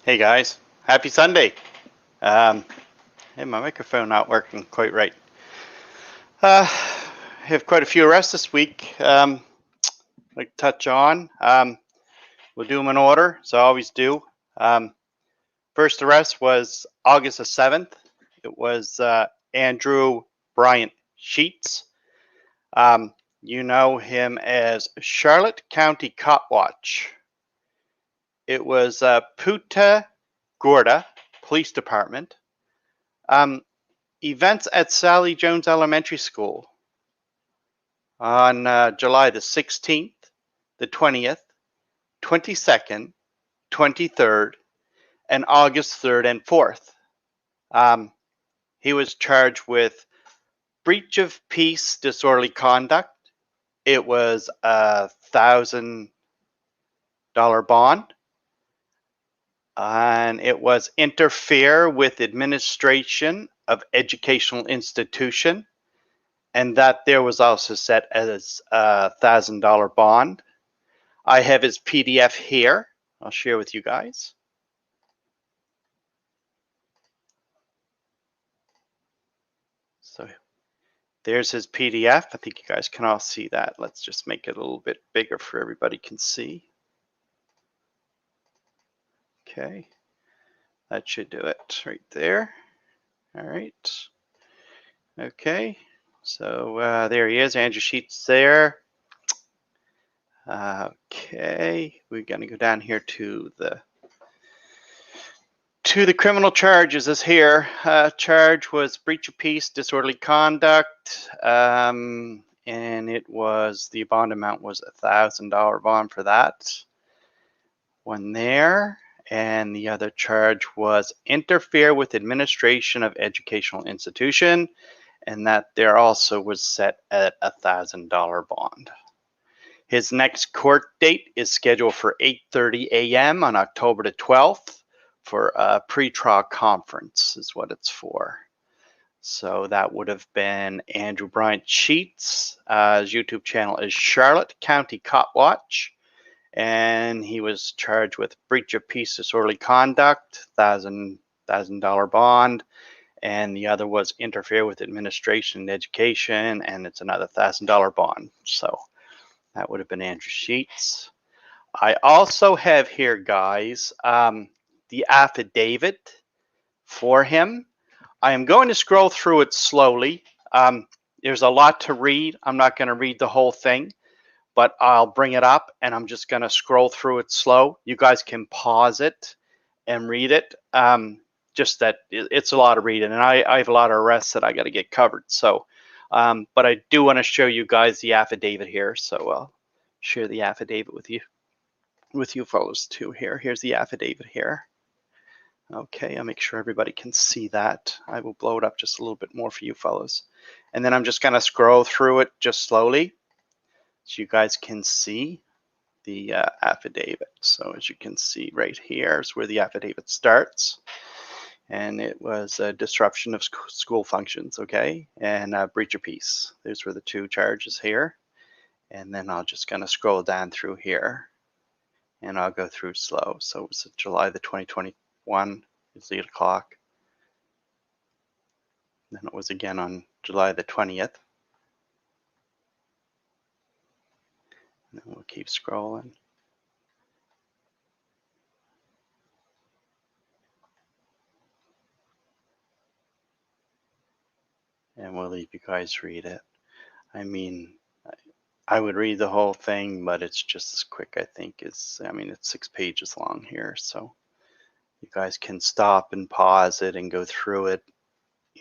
Hey guys, happy Sunday. Hey, my microphone not working quite right. I have quite a few arrests this week. I'd like to touch on. We'll do them in order, as I always do. First arrest was August the 7th. It was Andrew Bryant Sheets. You know him as Charlotte County Cop Watch. It was Punta Gorda Police Department. Events at Sally Jones Elementary School on July the 16th, the 20th, 22nd, 23rd, and August 3rd and 4th. He was charged with breach of peace, disorderly conduct. It was a $1,000 bond. And it was interfere with administration of educational institution, and that there was also set as a $1,000 bond. I have his PDF here. I'll share with you guys. So there's his PDF. I think you guys can all see that. Let's just make it a little bit bigger for everybody can see. Okay, that should do it right there. All right. Okay, so there he is, Andrew Sheets there. Okay, we're gonna go down here to the criminal charges. Is here. Charge was breach of peace, disorderly conduct, and it was, the bond amount was $1,000 bond for that one there. And the other charge was interfere with administration of educational institution, and that there also was set at $1,000 bond. His next court date is scheduled for 8:30 a.m. on October the 12th for a pretrial conference is what it's for. So that would have been Andrew Bryant Sheets. His YouTube channel is Charlotte County Cop Watch. And he was charged with breach of peace, disorderly conduct, $1,000 bond. And the other was interfere with administration and education, and it's another $1,000 bond. So that would have been Andrew Sheets. I also have here, guys, the affidavit for him. I am going to scroll through it slowly. There's a lot to read. I'm not going to read the whole thing, but I'll bring it up and I'm just going to scroll through it slow. You guys can pause it and read it. Just that it's a lot of reading, and I have a lot of arrests that I got to get covered. So, but I do want to show you guys the affidavit here. So I'll share the affidavit with you fellows too here. Here's the affidavit here. Okay, I'll make sure everybody can see that. I will blow it up just a little bit more for you fellows. And then I'm just going to scroll through it just slowly so you guys can see the affidavit. So as you can see right here is where the affidavit starts. And it was a disruption of school functions, okay, and breach of peace. Those were the two charges here. And then I'm just going to scroll down through here, and I'll go through slow. So it was July the 2021, it's 8 o'clock. Then it was again on July the 20th. And then we'll keep scrolling. And we'll leave you guys read it. I mean, I would read the whole thing, but it's just as quick, I think. It's 6 pages long here. So you guys can stop and pause it and go through it,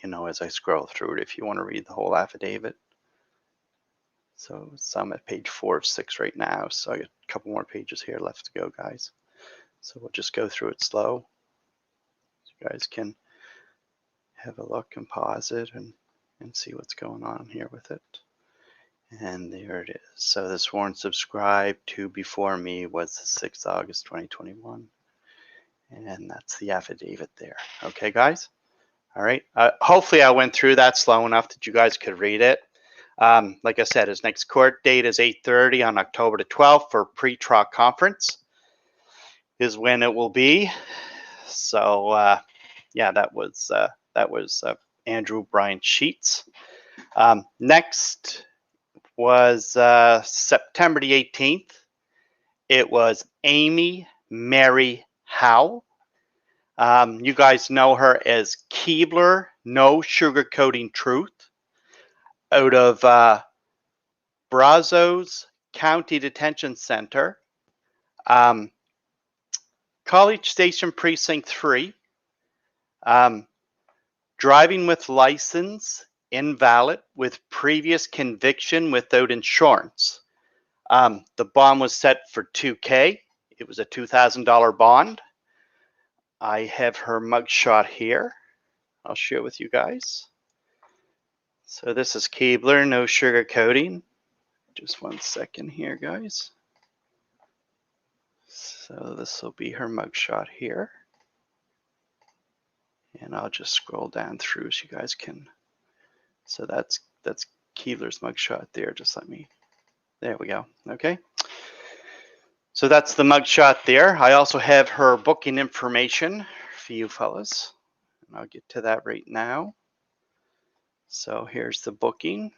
as I scroll through it if you want to read the whole affidavit. So I'm at page 4 of 6 right now. So I got a couple more pages here left to go, guys. So we'll just go through it slow. So you guys can have a look and pause it and see what's going on here with it. And there it is. So this warrant subscribed to before me was the 6th August 2021. And that's the affidavit there. Okay, guys? All right. Hopefully I went through that slow enough that you guys could read it. Like I said, his next court date is 8:30 on October the 12th for pre-trial conference is when it will be. So yeah, that was Andrew Brian Sheets. Next was September the 18th. It was Amy Mary Howe. You guys know her as Keebler, No Sugarcoating Truth, out of Brazos County Detention Center, College Station Precinct 3, driving with license invalid with previous conviction without insurance. The bond was set for $2,000. It was a $2,000 bond. I have her mugshot here. I'll share with you guys. So this is Keebler, no sugarcoating. Just 1 second here, guys. So this will be her mugshot here. And I'll just scroll down through so you guys can. So that's Keebler's mugshot there. Just let me. There we go. Okay. So that's the mugshot there. I also have her booking information for you fellas. And I'll get to that right now. So here's the booking.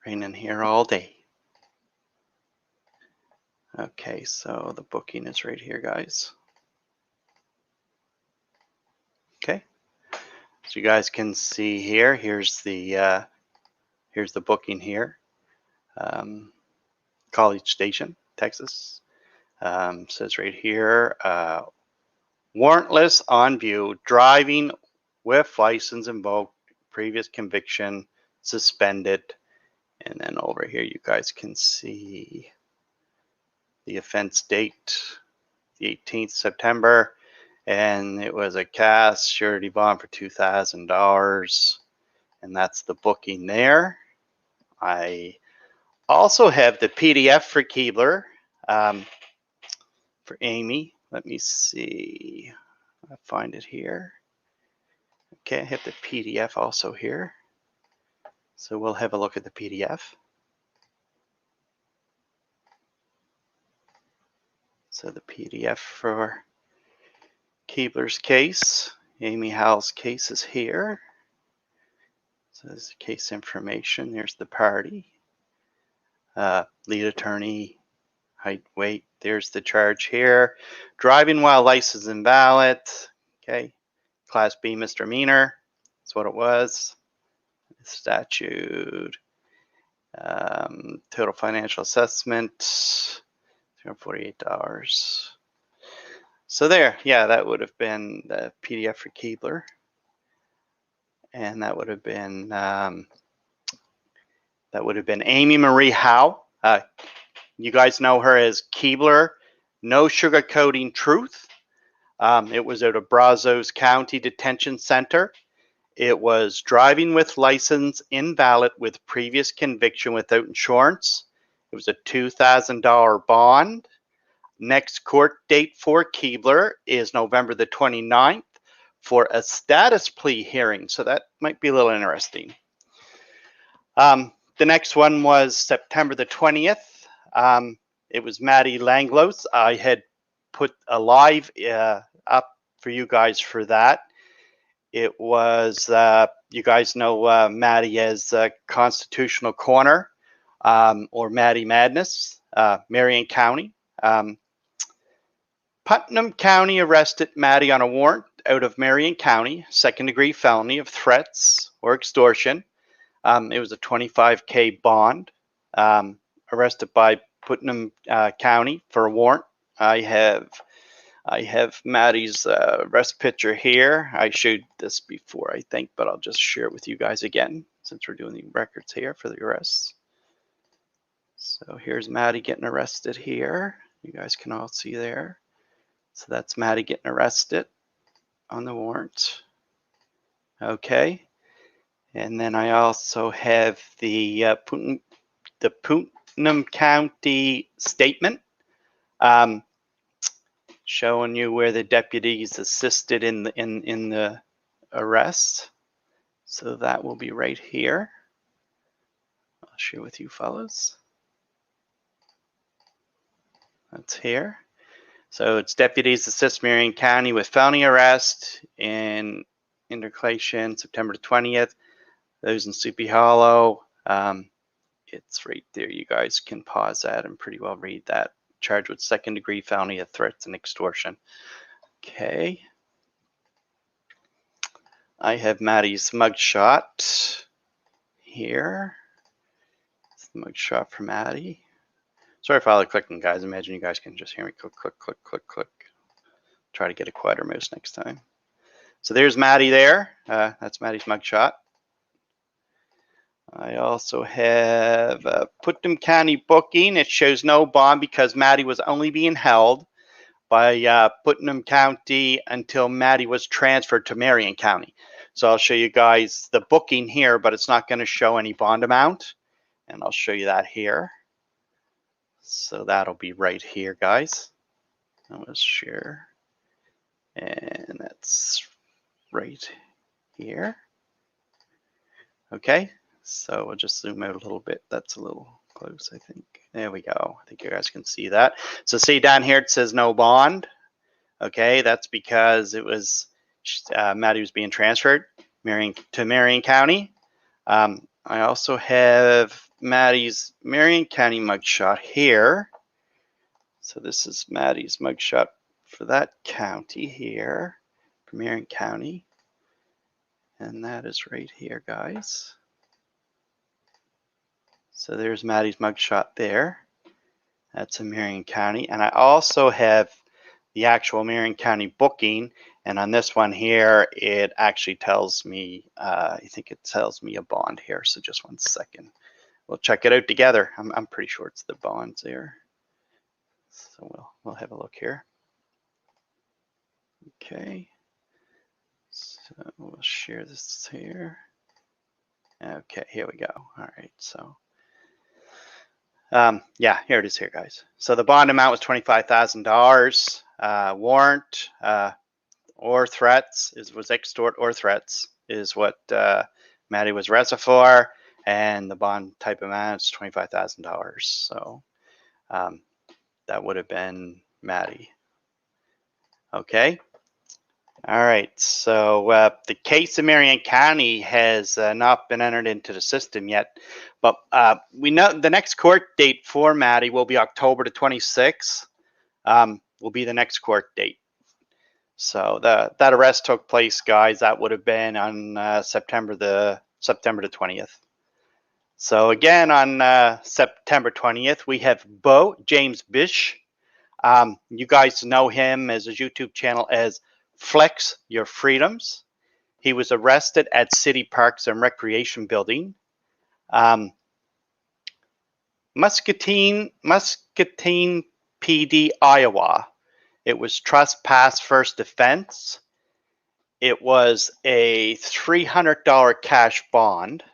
Raining here all day. Okay, so the booking is right here, guys. Okay. So you guys can see here. Here's the booking here. College Station, Texas. Says right here, warrantless on view, driving with license invoked, previous conviction suspended. And then over here, you guys can see the offense date, the 18th September. And it was a cash surety bond for $2,000. And that's the booking there. I also have the PDF for Keebler, for Amy. Let me see. I'll find it here. Okay, I have the PDF also here. So we'll have a look at the PDF. So the PDF for Keebler's case, Amy Howe's case is here. So there's the case information. There's the party. Lead attorney, height, weight. There's the charge here. Driving while license invalid. Okay. Class B misdemeanor. That's what it was. Statute. Total financial assessment. $248. So there, yeah, that would have been the PDF for Keebler. And that would have been Amy Marie Howe. You guys know her as Keebler, No Sugarcoating Truth. It was out of Brazos County Detention Center. It was driving with license invalid with previous conviction without insurance. It was a $2,000 bond. Next court date for Keebler is November the 29th for a status plea hearing. So that might be a little interesting. The next one was September the 20th. It was Maddie Langlos. I had put a live up for you guys for that. It was, you guys know Maddie as Constitutional Corner or Maddie Madness, Marion County. Putnam County arrested Maddie on a warrant out of Marion County, second-degree felony of threats or extortion. It was a $25,000 bond. Arrested by Putnam County for a warrant. I have Maddie's arrest picture here. I showed this before, I think, but I'll just share it with you guys again since we're doing the records here for the arrests. So here's Maddie getting arrested here. You guys can all see there. So that's Maddie getting arrested on the warrant. Okay. And then I also have the Putnam County statement showing you where the deputies assisted in the arrest. So that will be right here. I'll share with you fellas. That's here. So it's deputies assist Marion County with felony arrest in intercalation September 20th. Those in Sleepy Hollow. It's right there. You guys can pause that and pretty well read that. Charged with second-degree felony of threats and extortion. Okay. I have Maddie's mugshot here. It's the mugshot for Maddie. Sorry for all the clicking, guys. Imagine you guys can just hear me click, click, click, click, click. Try to get a quieter mouse next time. So there's Maddie there. That's Maddie's mugshot. I also have Putnam County booking. It shows no bond because Maddie was only being held by Putnam County until Maddie was transferred to Marion County. So I'll show you guys the booking here, but it's not going to show any bond amount. And I'll show you that here. So that'll be right here, guys. I'll share. And that's right here. Okay. So we'll just zoom out a little bit. That's a little close, I think. There we go. I think you guys can see that. So see down here, it says no bond. Okay, that's because it was Maddie was being transferred to Marion County. I also have Maddie's Marion County mugshot here. So this is Maddie's mugshot for that county here, for Marion County. And that is right here, guys. So there's Maddie's mugshot there. That's in Marion County. And I also have the actual Marion County booking. And on this one here, it actually tells me, I think it tells me a bond here. So just 1 second. We'll check it out together. I'm pretty sure it's the bonds there. So we'll have a look here. Okay. So we'll share this here. Okay, here we go. All right, so. Yeah, here it is here, guys. So the bond amount was $25,000. Warrant or threats was extort or threats is what Maddie was arrested for, and the bond type amount is $25,000. So that would have been Maddie. Okay. All right. So the case in Marion County has not been entered into the system yet, but we know the next court date for Maddie will be October the 26th. Will be the next court date. So that arrest took place, guys. That would have been on September the 20th. So again, on September 20th, we have James Bish. You guys know him as his YouTube channel as Flex Your Freedoms. He was arrested at City Parks and Recreation Building. Muscatine PD, Iowa. It was trespass first offense. It was a $300 cash bond.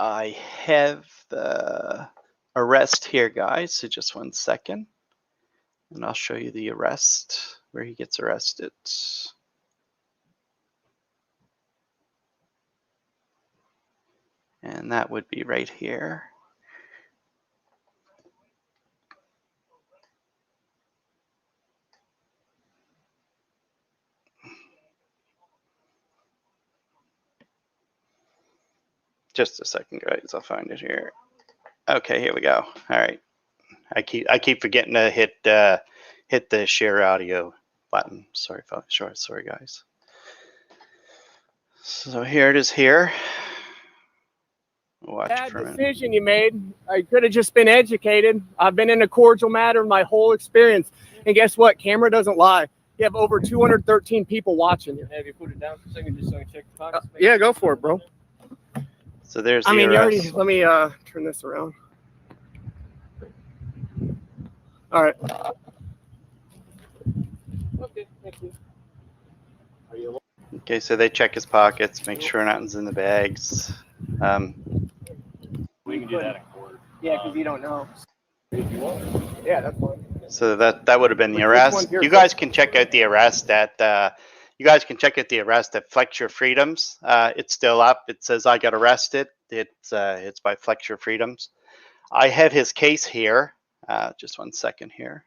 I have the arrest here, guys, so just 1 second. And I'll show you the arrest, where he gets arrested. And that would be right here. Just a second, guys. I'll find it here. Okay, here we go. All right. I keep forgetting to hit the share audio button. Sorry, folks. Sorry, guys. So here it is here. Watch Bad decision you made. I could have just been educated. I've been in a cordial matter my whole experience. And guess what? Camera doesn't lie. You have over 213 people watching you. Have you put it down for a second just so I can check the pockets? Yeah, go for it, bro. So there's the arrest. Let me turn this around. All right. Okay, thank you. Okay, so they check his pockets, make sure nothing's in the bags. We can do that in court. Yeah, because you don't know. If you want. Yeah, that's fine. So that would have been the Which one's arrest. yours, You guys can check out the arrest at Flex Your Freedoms. It's still up. It says I got arrested. It's by Flex Your Freedoms. I have his case here. Just 1 second here.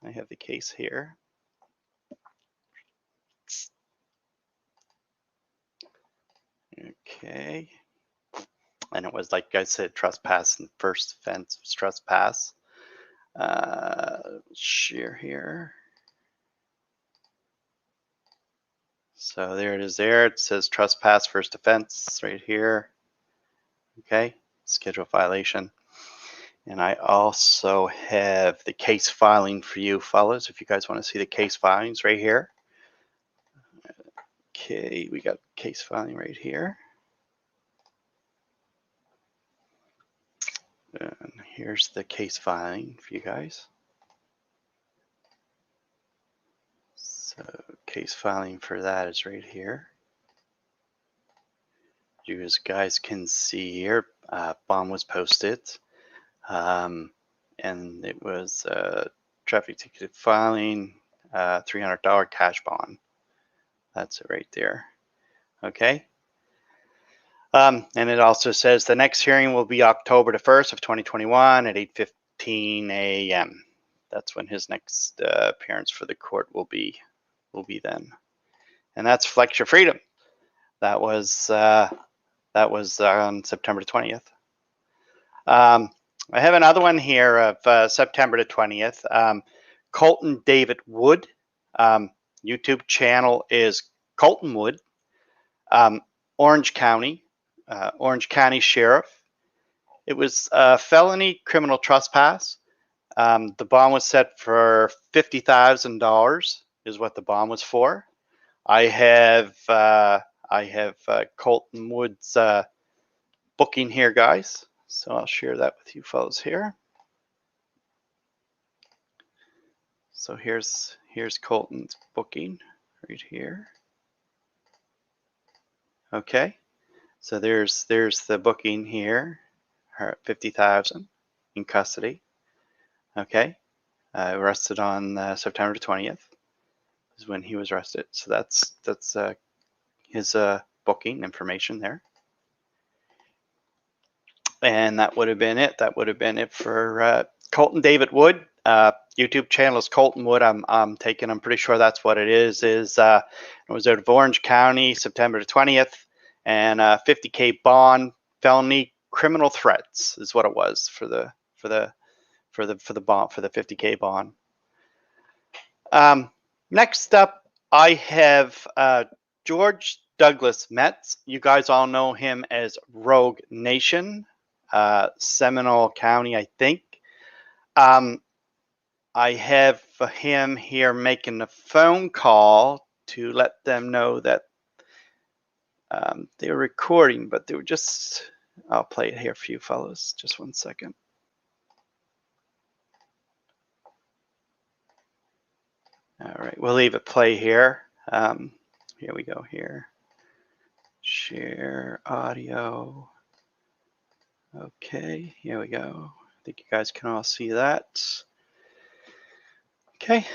I have the case here. Okay. And it was, like I said, trespass, and first offense was trespass. Share here. So there it is there. It says trespass, first offense right here. Okay, schedule violation. And I also have the case filing for you fellas, if you guys want to see the case filings right here. Okay, we got case filing right here. And here's the case filing for you guys. So case filing for that is right here. You guys can see here, bond was posted. And it was traffic ticket filing, $300 cash bond. That's it right there. Okay. And it also says the next hearing will be October the 1st of 2021 at 8:15 a.m. That's when his next appearance for the court will be then. And that's Flex Your Freedom. That was on September 20th. I have another one here of September the 20th. Colton David Wood. YouTube channel is Colton Wood. Orange County Sheriff. It was a felony criminal trespass. The bond was set for $50,000 is what the bond was for. I have Colton Wood's booking here, guys. So I'll share that with you fellows here. So here's Colton's booking right here. Okay. So there's the booking here, $50,000 in custody. Okay. Arrested on September 20th is when he was arrested. So that's his booking information there. And that would have been it. That would have been it for Colton David Wood. YouTube channel is Colton Wood. I'm pretty sure that's what it is. It was out of Orange County, September 20th, and $50K bond, felony criminal threats is what it was for the bond, for the $50K bond. Next up, I have George Douglas Metz. You guys all know him as Rogue Nation. Seminole County, I think. I have him here making a phone call to let them know that they were recording, but they were just, I'll play it here for you fellows. Just 1 second. All right, we'll leave it play here. Here we go here. Share audio. Okay, here we go. I think you guys can all see that. Okay.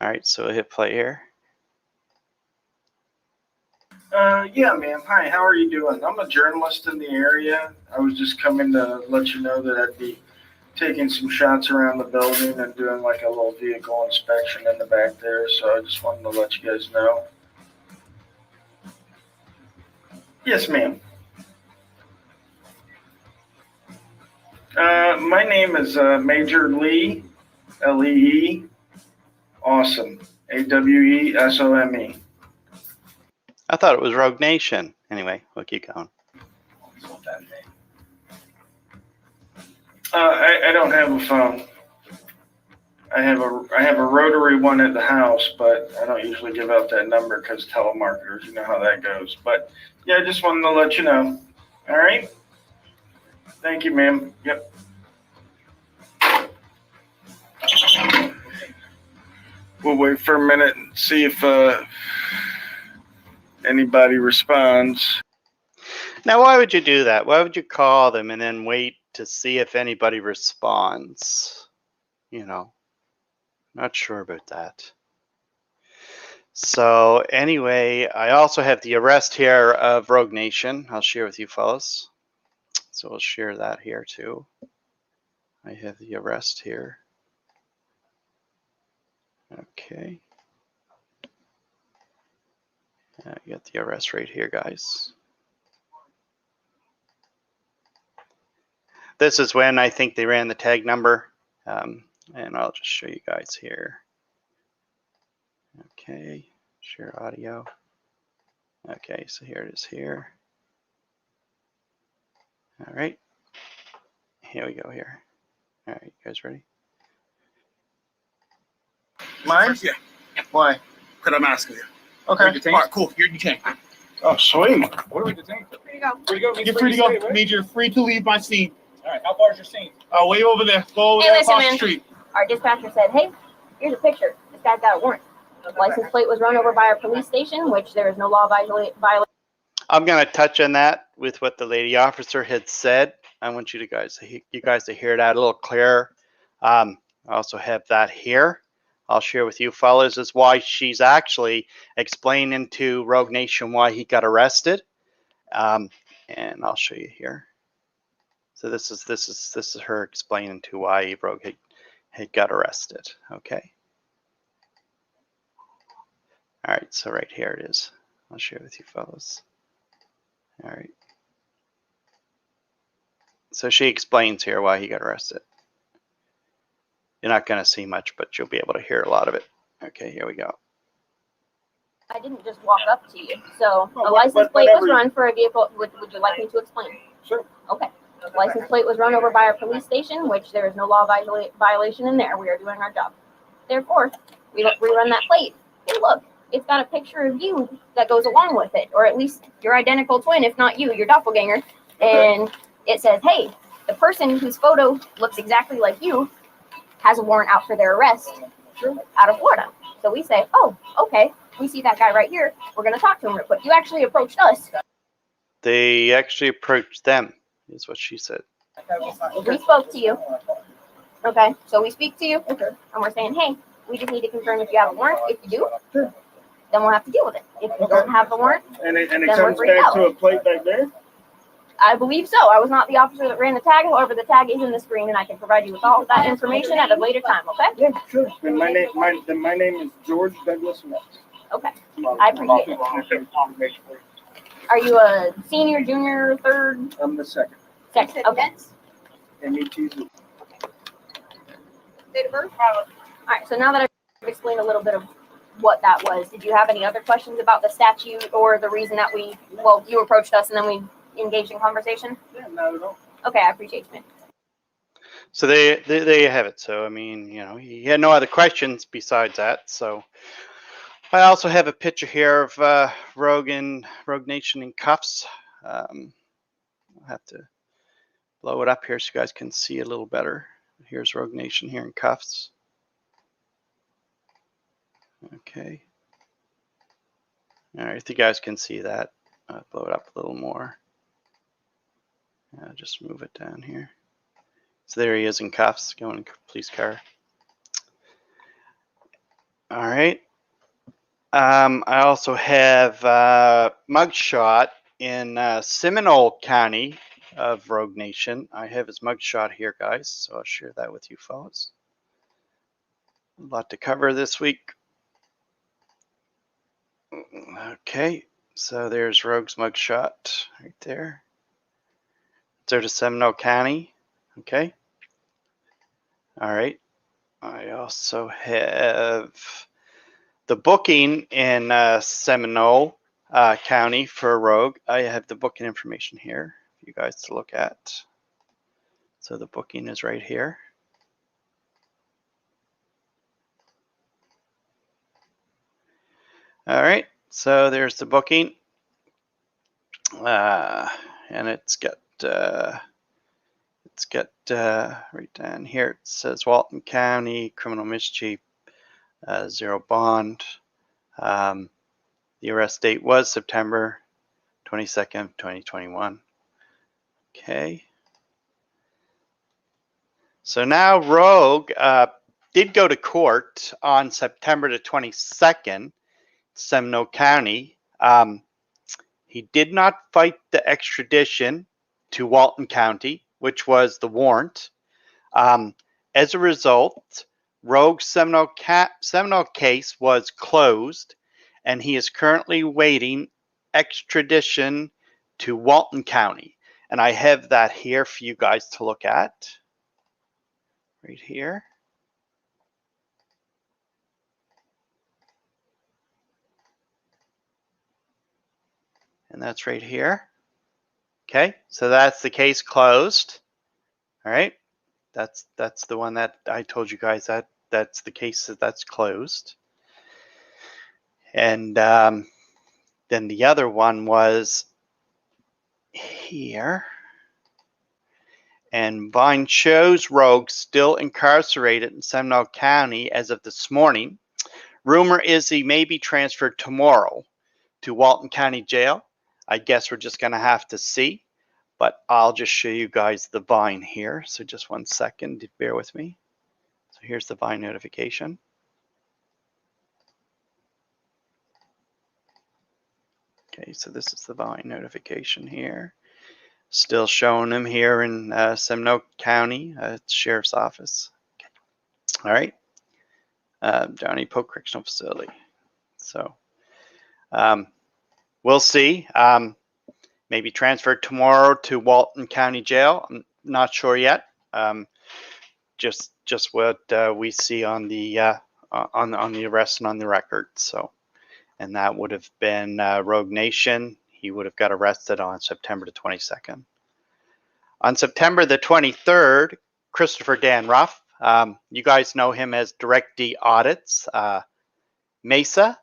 All right, so we'll hit play here. Yeah, ma'am. Hi, how are you doing? I'm a journalist in the area. I was just coming to let you know that I'd be taking some shots around the building and doing like a little vehicle inspection in the back there. So I just wanted to let you guys know. Yes, ma'am. My name is Major Lee, L-E-E, Awesome, A-W-E-S-O-M-E. I thought it was Rogue Nation. Anyway, we'll keep going. I don't have a phone. I have a rotary one at the house, but I don't usually give out that number because telemarketers, you know how that goes. But yeah, I just wanted to let you know. All right. Thank you, ma'am. Yep. We'll wait for a minute and see if anybody responds. Now, why would you do that? Why would you call them and then wait to see if anybody responds? You know, not sure about that. So anyway, I also have the arrest here of Rogue Nation. I'll share with you fellas. So we'll share that here too. I have the arrest here. Okay. You got the arrest right here, guys. This is when I think they ran the tag number. And I'll just show you guys here. Okay, share audio. Okay, so here it is here. All right, here we go here. All right, you guys ready? Mine? Yeah, Why? because I'm asking you. Okay. All right, cool. You're detained. Oh, sweet. What are we detained for? There you go. Free to go means You're free to go. stay, right? Means you're free to leave my scene. All right, how far is your scene? Way over there. Go over Hey, there listen, across man. the street. Our dispatcher said, hey, here's a picture. This guy's got a warrant. License plate was run over by our police station, which there is no law violation. I'm gonna touch on that with what the lady officer had said. I want you guys to hear that a little clearer. I also have that here. I'll share with you fellas is why she's actually explaining to Rogue Nation why he got arrested. And I'll show you here. So this is her explaining to why Rogue had got arrested. Okay. All right, so right here it is. I'll share with you fellas. All right. So she explains here why he got arrested. You're not going to see much, but you'll be able to hear a lot of it. Okay, here we go. I didn't just walk up to you. So Well, a license plate was whatever you- run for a vehicle. Would you like me to explain? Sure. Okay. License plate was run over by our police station, which there is no law violation in there. We are doing our job. Therefore, we rerun that plate. Hey, look, it's got a picture of you that goes along with it, or at least your identical twin, if not you, your doppelganger. And it says, hey, the person whose photo looks exactly like you has a warrant out for their arrest out of Florida. So we say, oh, okay, we see that guy right here. We're going to talk to him real quick. You actually approached us. They actually approached them, is what she said. We spoke to you. Okay, so we speak to you, and we're saying, hey, we just need to confirm if you have a warrant. If you do, then we'll have to deal with it. If you don't have the warrant, And it Then we're comes free back out. to a plate back there? I believe so. I was not the officer that ran the tag. However, the tag is in the screen, and I can provide you with all of that information at a later time, okay? Yeah, sure. Then my name is George Douglas Metz. Okay, I appreciate it. Are you a senior, junior, third, I'm the second. second? Okay. METZ. Date of birth? All right, so now that I've explained a little bit of what that was, did you have any other questions about the statute or the reason that you approached us and then we engaged in conversation? Yeah, not at all. Okay, I appreciate you, man. So there you have it. So I mean, you know, he had no other questions besides that. So I also have a picture here of Rogue Nation in cuffs. I'll have to blow it up here so you guys can see a little better. Here's Rogue Nation here in cuffs. Okay. All right, if you guys can see that, blow it up a little more. Just move it down here. So there he is in cuffs, going in a police car. All right. I also have mugshot in Seminole County of Rogue Nation. I have his mugshot here, guys, so I'll share that with you fellas. A lot to cover this week. Okay, so there's Rogue's mugshot right there. It's out of Seminole County. Okay. All right. I also have the booking in Seminole County for Rogue. I have the booking information here for you guys to look at. So the booking is right here. All right, so there's the booking, and it's got right down here. It says Walton County Criminal Mischief 0 bond. The arrest date was September 22nd, 2021. Okay. So now Rogue did go to court on September the 22nd, Seminole County. He did not fight the extradition to Walton County, which was the warrant. As a result, Rogue's Seminole case was closed, and he is currently waiting extradition to Walton County. And I have that here for you guys to look at. Right here. And that's right here. Okay, so that's the case closed. All right, that's the one that I told you guys that's the case that's closed. And then the other one was here. And Vine shows Rogue still incarcerated in Seminole County as of this morning. Rumor is he may be transferred tomorrow to Walton County Jail. I guess we're just going to have to see. But I'll just show you guys the Vine here. So just 1 second, bear with me. So here's the Vine notification. Okay, so this is the Vine notification here. Still showing him here in Seminole County Sheriff's Office. Okay. All right. Downey Polk Correctional Facility. So we'll see. Maybe transferred tomorrow to Walton County Jail. I'm not sure yet. Just what we see on the arrest and on the record. So, and that would have been Rogue Nation. He would have got arrested on September the 22nd. On September the 23rd, Christopher Dan Ruff, you guys know him as Direct D Audits, Mesa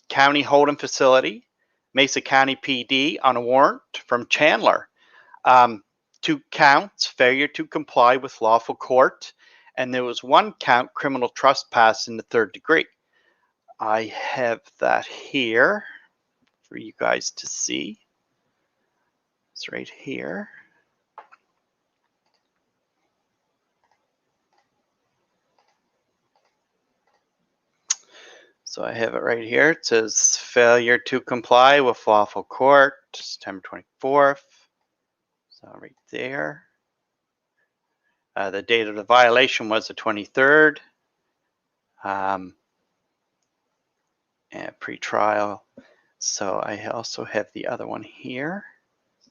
County Hold'em Facility, Mesa County PD on a warrant from Chandler. 2 counts, failure to comply with lawful court, and there was 1 count, criminal trespass in the 3rd degree. I have that here for you guys to see. It's right here. So I have it right here. It says failure to comply with lawful court, September 24th. So right there. The date of the violation was the 23rd. And pre-trial. So I also have the other one here.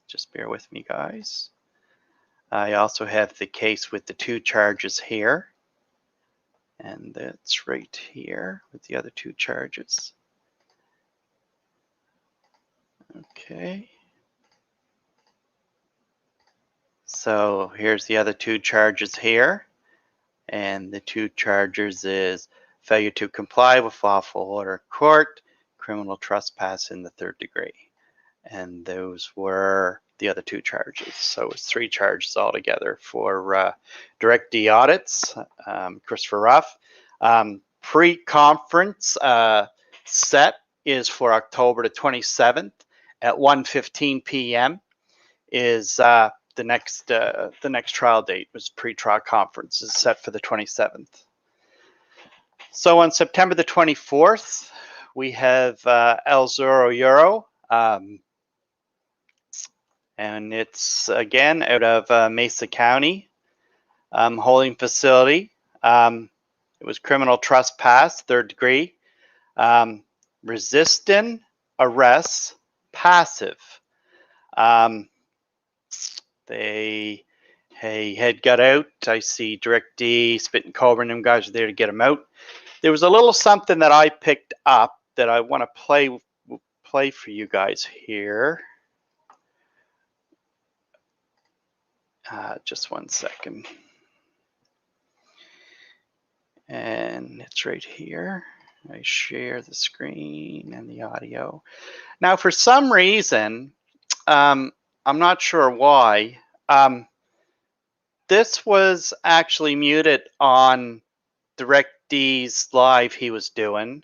Just bear with me, guys. I also have the case with the 2 charges here. And that's right here with the other 2 charges. Okay. So here's the other 2 charges here. And the 2 charges is failure to comply with lawful order of court, criminal trespass in the 3rd degree. And those were the other 2 charges. So it's 3 charges altogether for Direct D Audits, Christopher Ruff. Pre-conference set is for October the 27th at 1:15 p.m. is the next trial date. Was pre-trial conference is set for the 27th. So on September the 24th, we have El Zorro Euro. And it's again out of Mesa County holding facility. It was criminal trespass, 3rd degree. Resisting arrest, passive. They had got out. I see Direct D, Spit and Cobra, and them guys are there to get him out. There was a little something that I picked up that I want to play for you guys here. Just 1 second. And it's right here. I share the screen and the audio. Now, for some reason, I'm not sure why, this was actually muted on Direct D's live he was doing,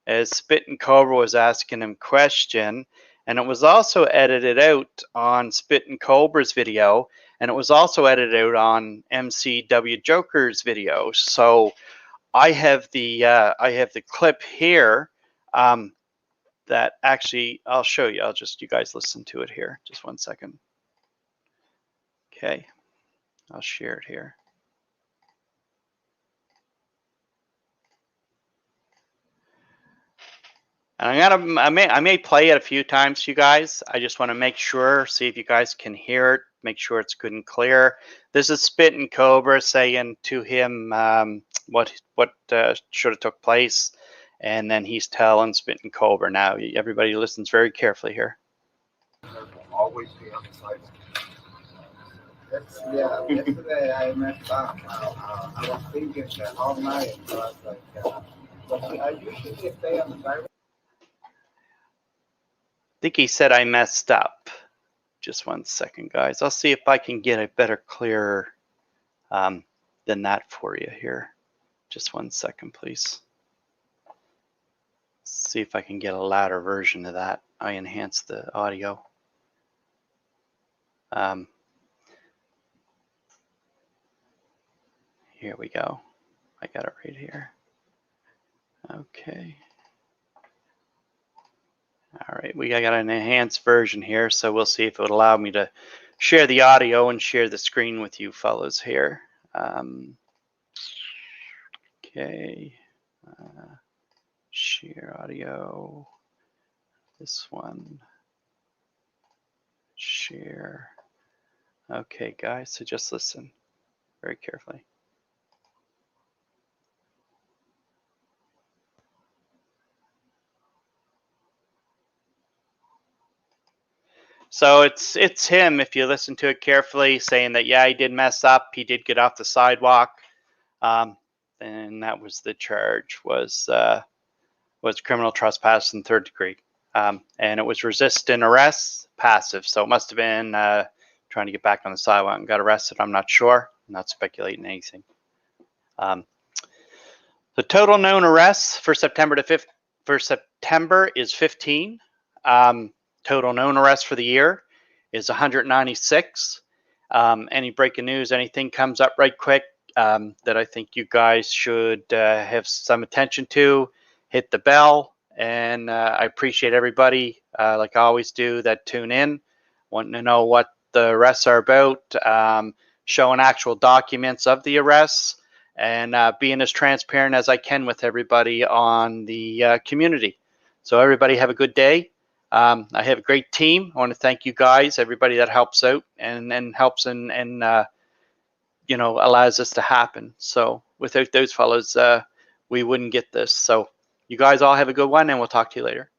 as Spit and Cobra was asking him question, and it was also edited out on Spit and Cobra's video, and it was also edited out on MCW Joker's video. So I have the clip here that actually I'll show you. You guys listen to it here. Just 1 second. Okay, I'll share it here. And I may play it a few times, you guys. I just want to make sure, see if you guys can hear it, make sure it's good and clear. This is Spit and Cobra saying to him what should have took place, and then he's telling Spit and Cobra. Now, everybody listens very carefully here. Always be on the side. Yesterday I messed up. I was thinking all night. I was like, I usually stay on the side. I think he said I messed up. Just 1 second, guys. I'll see if I can get a better, clearer than that for you here. Just 1 second, please. See if I can get a louder version of that. I enhanced the audio. Here we go. I got it right here. Okay. All right, we got an enhanced version here, so we'll see if it would allow me to share the audio and share the screen with you fellows here. Okay, share audio, this one, share. Okay, guys, so just listen very carefully. So it's him, if you listen to it carefully, saying that, yeah, he did mess up. He did get off the sidewalk. And that was the charge, was criminal trespass in 3rd degree. And it was resisting arrest, passive. So it must have been trying to get back on the sidewalk and got arrested. I'm not sure. I'm not speculating anything. The total known arrests for September is 15. Total known arrests for the year is 196. Any breaking news, anything comes up right quick that I think you guys should have some attention to, hit the bell. And I appreciate everybody, like I always do, that tune in, wanting to know what the arrests are about, showing actual documents of the arrests, and being as transparent as I can with everybody on the community. So everybody have a good day. I have a great team. I want to thank you guys, everybody that helps out and helps and allows this to happen. So without those fellows, we wouldn't get this. So you guys all have a good one, and we'll talk to you later.